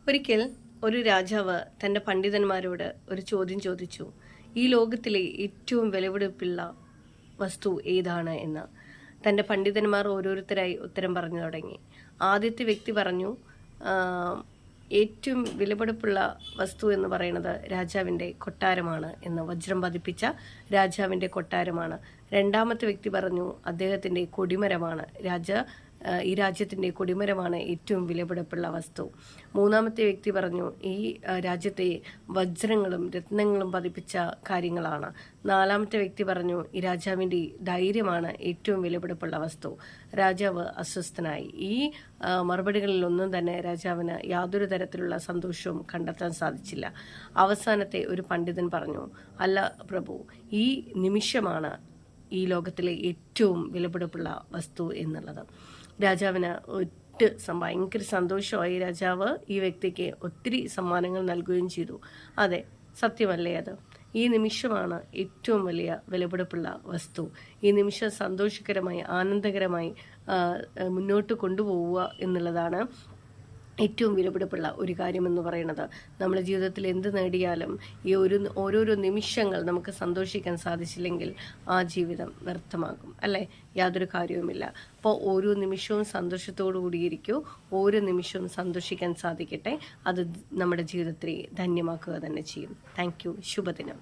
ഒരിക്കൽ ഒരു രാജാവ് തൻ്റെ പണ്ഡിതന്മാരോട് ഒരു ചോദ്യം ചോദിച്ചു. ഈ ലോകത്തിലെ ഏറ്റവും വിലപിടിപ്പുള്ള വസ്തു ഏതാണ് എന്ന്. തൻ്റെ പണ്ഡിതന്മാർ ഓരോരുത്തരായി ഉത്തരം പറഞ്ഞു തുടങ്ങി. ആദ്യത്തെ വ്യക്തി പറഞ്ഞു, ഏറ്റവും വിലപിടിപ്പുള്ള വസ്തു എന്ന് പറയുന്നത് രാജാവിൻ്റെ കൊട്ടാരമാണ് എന്ന്. വജ്രം പതിപ്പിച്ച രാജാവിൻ്റെ കൊട്ടാരമാണ്. രണ്ടാമത്തെ വ്യക്തി പറഞ്ഞു അദ്ദേഹത്തിൻ്റെ കൊടിമരമാണ്. ഈ രാജ്യത്തിൻ്റെ കൊടിമരമാണ് ഏറ്റവും വിലപിടിപ്പുള്ള വസ്തു. മൂന്നാമത്തെ വ്യക്തി പറഞ്ഞു ഈ രാജ്യത്തെ വജ്രങ്ങളും രത്നങ്ങളും പതിപ്പിച്ച കാര്യങ്ങളാണ്. നാലാമത്തെ വ്യക്തി പറഞ്ഞു ഈ രാജാവിൻ്റെ ധൈര്യമാണ് ഏറ്റവും വിലപിടിപ്പുള്ള വസ്തു. രാജാവ് അസ്വസ്ഥനായി. ഈ മറുപടികളിലൊന്നും തന്നെ രാജാവിന് യാതൊരു തരത്തിലുള്ള സന്തോഷവും കണ്ടെത്താൻ സാധിച്ചില്ല. അവസാനത്തെ ഒരു പണ്ഡിതൻ പറഞ്ഞു, അല്ല പ്രഭു, ഈ നിമിഷമാണ് ഈ ലോകത്തിലെ ഏറ്റവും വിലപിടിപ്പുള്ള വസ്തു എന്നുള്ളത്. രാജാവിന് ഭയങ്കര സന്തോഷമായി. രാജാവ് ഈ വ്യക്തിക്ക് ഒത്തിരി സമ്മാനങ്ങൾ നൽകുകയും ചെയ്തു. അതെ, സത്യമല്ലേ അത്? ഈ നിമിഷമാണ് ഏറ്റവും വലിയ വിലപിടിപ്പുള്ള വസ്തു. ഈ നിമിഷം സന്തോഷകരമായി ആനന്ദകരമായി മുന്നോട്ട് കൊണ്ടുപോവുക എന്നുള്ളതാണ് ഏറ്റവും വിലപിടിപ്പുള്ള ഒരു കാര്യമെന്ന് പറയുന്നത്. നമ്മുടെ ജീവിതത്തിൽ എന്ത് നേടിയാലും ഈ ഓരോരോ നിമിഷങ്ങൾ നമുക്ക് സന്തോഷിക്കാൻ സാധിച്ചില്ലെങ്കിൽ ആ ജീവിതം വ്യർത്ഥമാകും, അല്ലേ? യാതൊരു കാര്യവുമില്ല. അപ്പോൾ ഓരോ നിമിഷവും സന്തോഷത്തോടു കൂടിയിരിക്കൂ. ഓരോ നിമിഷവും സന്തോഷിക്കാൻ സാധിക്കട്ടെ. അത് നമ്മുടെ ജീവിതത്തെ ധന്യമാക്കുക തന്നെ ചെയ്യും. Thank you. ശുഭദിനം.